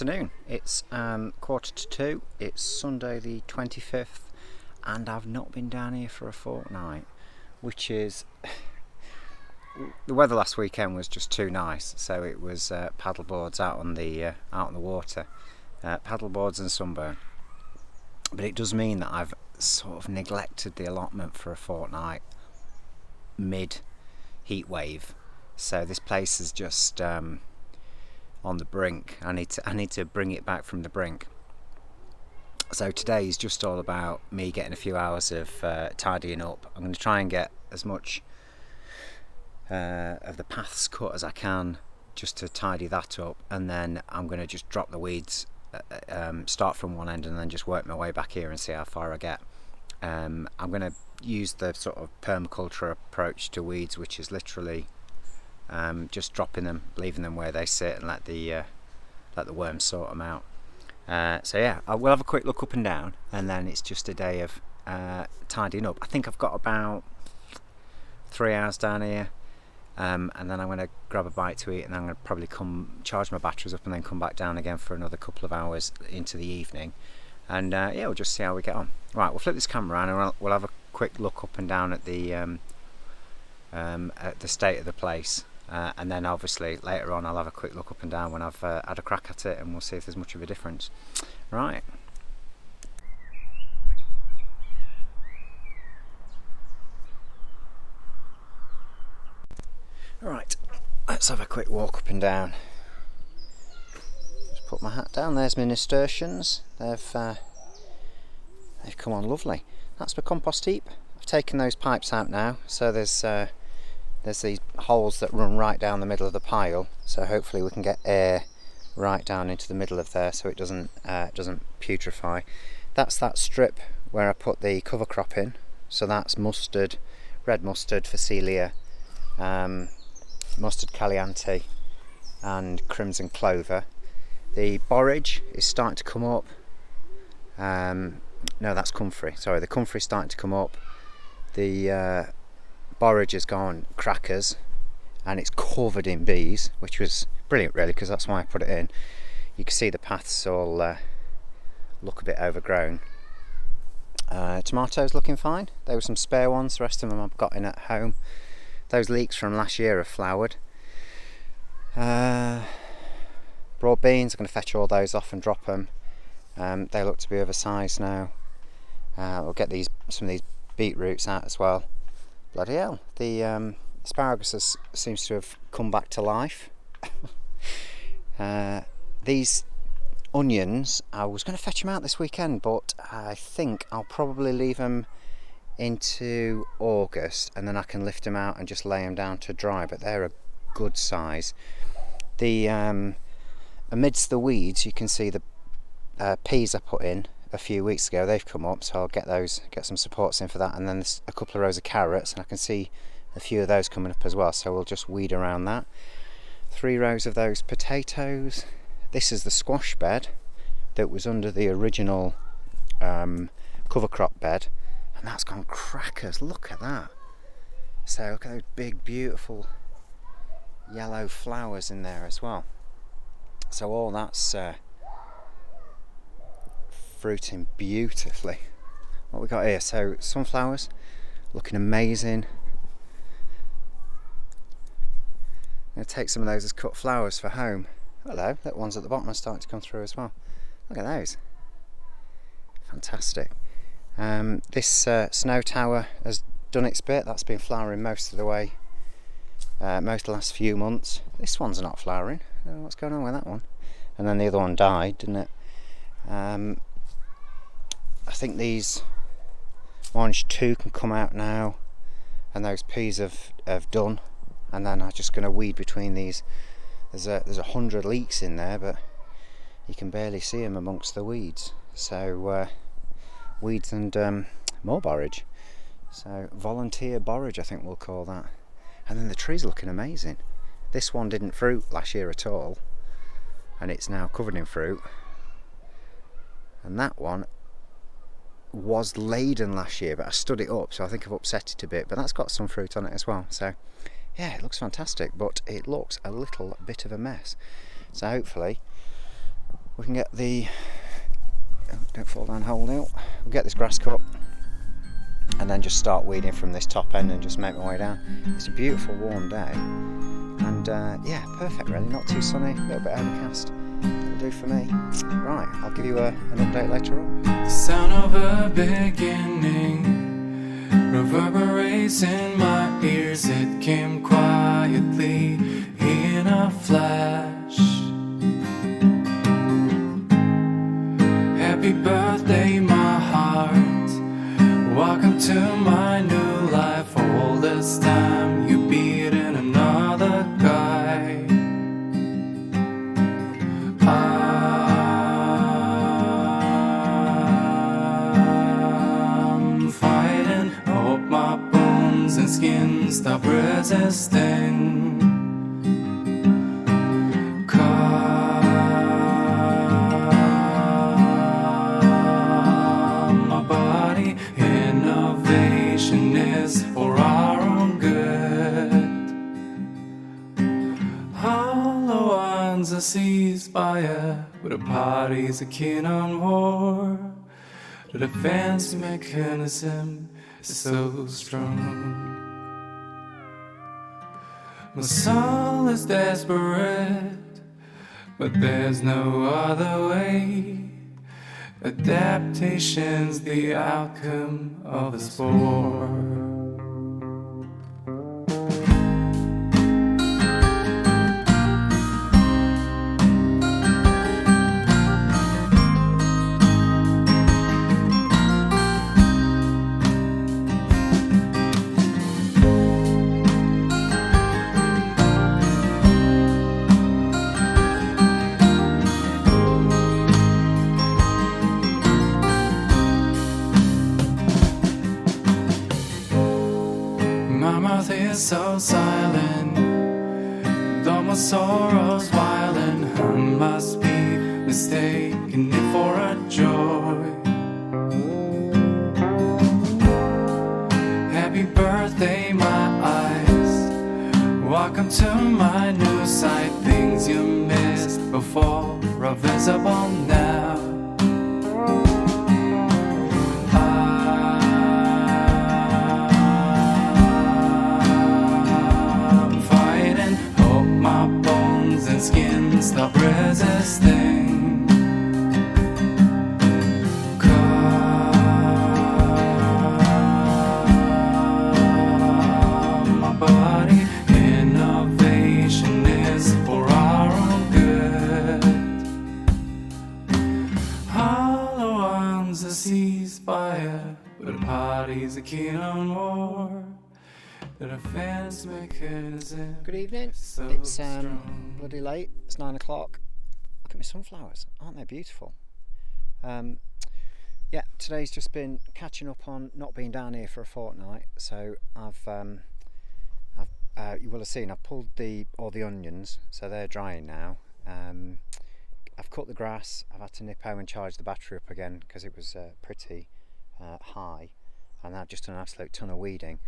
afternoon. It's 1:45. It's Sunday the 25th, and I've not been down here for a fortnight, which is the weather last weekend was just too nice. So it was paddleboards out on the water, paddleboards and sunburn. But it does mean that I've sort of neglected the allotment for a fortnight mid heat wave. So this place is just on the brink. I need to bring it back from the brink. So today is just all about me getting a few hours of tidying up. I'm going to try and get as much of the paths cut as I can, just to tidy that up, and then I'm going to just drop the weeds, start from one end and then just work my way back here and see how far I get. I'm going to use the sort of permaculture approach to weeds, which is literally just dropping them, leaving them where they sit, and let the worms sort them out. So yeah, I will have a quick look up and down, and then it's just a day of tidying up. I think I've got about 3 hours down here, and then I'm going to grab a bite to eat, and then I'm going to probably come charge my batteries up and then come back down again for another couple of hours into the evening. And yeah, we'll just see how we get on. Right, we'll flip this camera around and we'll have a quick look up and down at the state of the place. And then obviously later on I'll have a quick look up and down when I've had a crack at it, and we'll see if there's much of a difference. Right. Right, let's have a quick walk up and down. Just put my hat down. There's my nasturtiums. They've come on lovely. That's my compost heap. I've taken those pipes out now, so there's these holes that run right down the middle of the pile, so hopefully we can get air right down into the middle of there so it doesn't putrefy. That's that strip where I put the cover crop in, so that's mustard, red mustard, phacelia, mustard caliante and crimson clover. The borage is starting to come up. No, that's comfrey, sorry, the comfrey's starting to come up. The borage has gone crackers, and it's covered in bees, which was brilliant really, because that's why I put it in. You can see the paths all look a bit overgrown. Tomatoes looking fine. There were some spare ones, the rest of them I've got in at home. Those leeks from last year have flowered. Broad beans, I'm going to fetch all those off and drop them. They look to be oversized now. We'll get some of these beetroots out as well. Bloody hell, the asparagus seems to have come back to life. These onions, I was going to fetch them out this weekend, but I think I'll probably leave them into August, and then I can lift them out and just lay them down to dry, but they're a good size. The amidst the weeds, you can see the peas I put in a few weeks ago. They've come up, so I'll get some supports in for that, and then there's a couple of rows of carrots, and I can see a few of those coming up as well, so we'll just weed around that. 3 rows of those potatoes. This is the squash bed that was under the original cover crop bed, and that's gone crackers. Look at that. So look at those big beautiful yellow flowers in there as well. So all that's fruiting beautifully. What we got here, so sunflowers looking amazing. I'm going to take some of those as cut flowers for home. Hello, that one's at the bottom are starting to come through as well. Look at those, fantastic. This snow tower has done its bit. That's been flowering most of the way, most of the last few months. This one's not flowering. I don't know what's going on with that one. And then the other one died, didn't it? I think these orange 2 can come out now, and those peas have done, and then I'm just going to weed between these. There's 100 leeks in there, but you can barely see them amongst the weeds. So weeds and more borage. So volunteer borage, I think we'll call that. And then the tree's looking amazing. This one didn't fruit last year at all, and it's now covered in fruit. And that one was laden last year, but I stood it up, so I think I've upset it a bit, but that's got some fruit on it as well. So yeah, it looks fantastic, but it looks a little bit of a mess. So hopefully we can get the, don't fall down hole now, we'll get this grass cut and then just start weeding from this top end and just make my way down. It's a beautiful warm day and yeah, perfect really, not too sunny, a little bit overcast, that'll do for me. Right, I'll give you an update later on. The sound of a beginning reverberates in my ears. It came quietly in a flash. Happy birthday, my heart. Welcome to my new life. All this time you beating another guy. I'm fighting. I hope my bones and skin stop resisting. For our own good, hollow ones a ceasefire, but the parties are keen on war. The defense mechanism is so strong. My soul is desperate, but there's no other way. Adaptation's the outcome of the sport. My mouth is so silent, though my sorrow's violent. I must be mistaken it for a joy. Happy birthday, my eyes. Welcome to my new sight. Things you missed before are visible now. Skin stop resisting. Calm my body. Innovation is for our own good. Hollow arms a ceasefire, but the parties are keen on war. The defense mechanism. Good evening. So It's bloody late. It's 9 o'clock. Look at my sunflowers. Aren't they beautiful? Yeah, today's just been catching up on not being down here for a fortnight. So you will have seen I've pulled all the onions, so they're drying now. I've cut the grass. I've had to nip home and charge the battery up again because it was pretty high, and I've just done an absolute ton of weeding.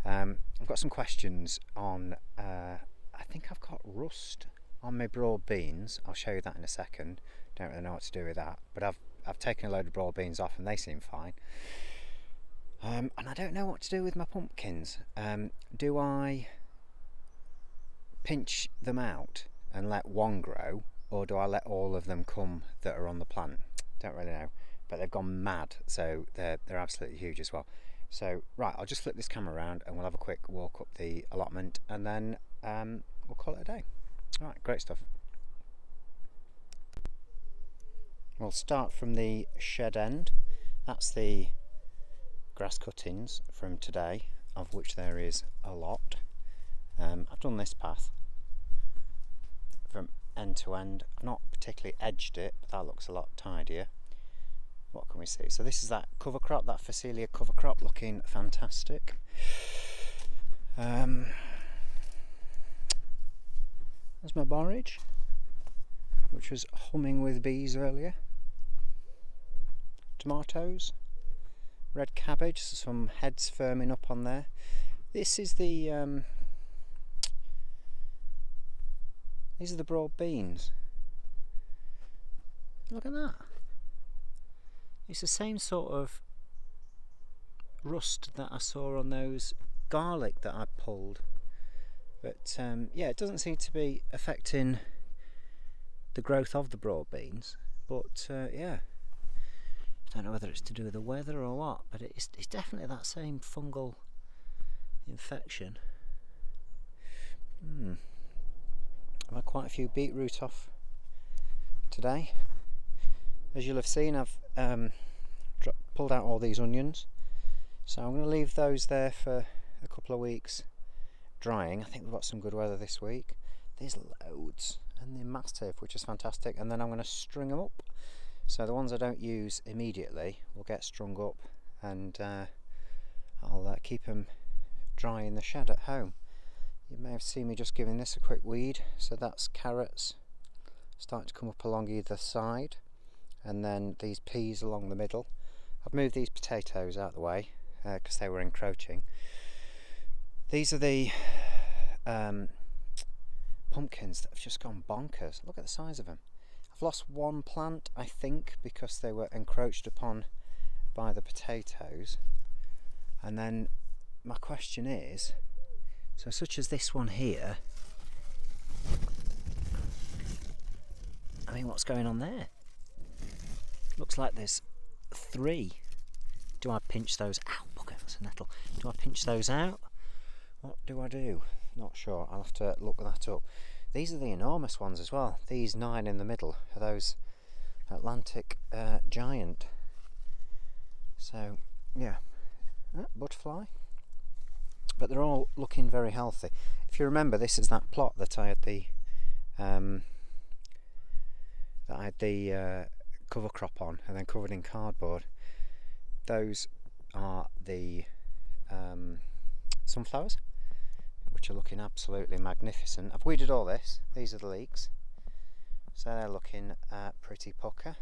I've got some questions on, I think I've got rust on my broad beans. I'll show you that in a second. Don't really know what to do with that, but I've taken a load of broad beans off and they seem fine. And I don't know what to do with my pumpkins. Do I pinch them out and let one grow, or do I let all of them come that are on the plant? Don't really know, but they've gone mad, so they're absolutely huge as well. So right, I'll just flip this camera around and we'll have a quick walk up the allotment and then we'll call it a day. Alright, great stuff. We'll start from the shed end. That's the grass cuttings from today, of which there is a lot. I've done this path from end to end. I've not particularly edged it, but that looks a lot tidier. What can we see? So this is that cover crop, that Phacelia cover crop, looking fantastic. There's my borage, which was humming with bees earlier. Tomatoes, red cabbage, some heads firming up on there. This is the these are the broad beans. Look at that. It's the same sort of rust that I saw on those garlic that I pulled. But yeah, it doesn't seem to be affecting the growth of the broad beans. But yeah, I don't know whether it's to do with the weather or what, but it's definitely that same fungal infection. I've had quite a few beetroot off today. As you'll have seen, I've pulled out all these onions, so I'm going to leave those there for a couple of weeks drying. I think we've got some good weather this week. There's loads and they're massive, which is fantastic, and then I'm going to string them up, so the ones I don't use immediately will get strung up, and I'll keep them dry in the shed at home. You may have seen me just giving this a quick weed. So that's carrots starting to come up along either side, and then these peas along the middle. I've moved these potatoes out of the way because they were encroaching. These are the pumpkins that have just gone bonkers. Look at the size of them. I've lost one plant, I think, because they were encroached upon by the potatoes. And then my question is, so such as this one here, I mean, what's going on there? Looks like there's 3. Do I pinch those out? Bugger, that's a nettle. Do I pinch those out? What do I do? Not sure. I'll have to look that up. These are the enormous ones as well. These 9 in the middle are those Atlantic giant. So yeah, butterfly. But they're all looking very healthy. If you remember, this is that plot that I had the cover crop on and then covered in cardboard. Those are the sunflowers, which are looking absolutely magnificent. I've weeded all this. These are the leeks, so they're looking pretty pucker.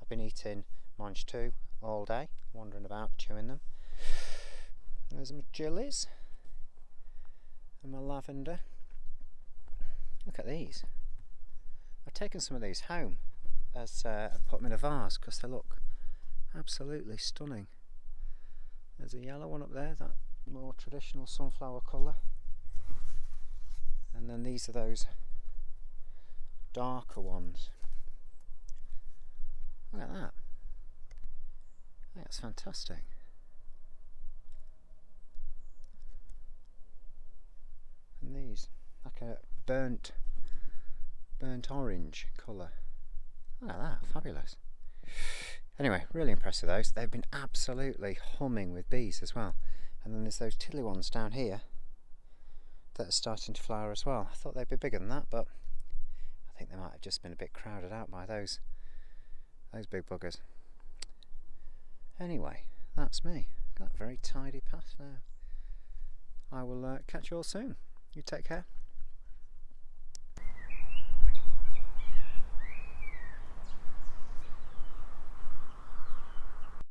I've been eating mange too all day, wandering about chewing them. There's my chilies and my lavender. Look at these. I've taken some of these home as put them in a vase because they look absolutely stunning. There's a yellow one up there, that more traditional sunflower colour, and then these are those darker ones. Look at that. I think that's fantastic. And these, like a burnt orange colour. Look at that, fabulous. Anyway, really impressed with those. They've been absolutely humming with bees as well. And then there's those tilly ones down here that are starting to flower as well. I thought they'd be bigger than that, but I think they might have just been a bit crowded out by those big buggers. Anyway, that's me. Got a very tidy path now. I will catch you all soon. You take care.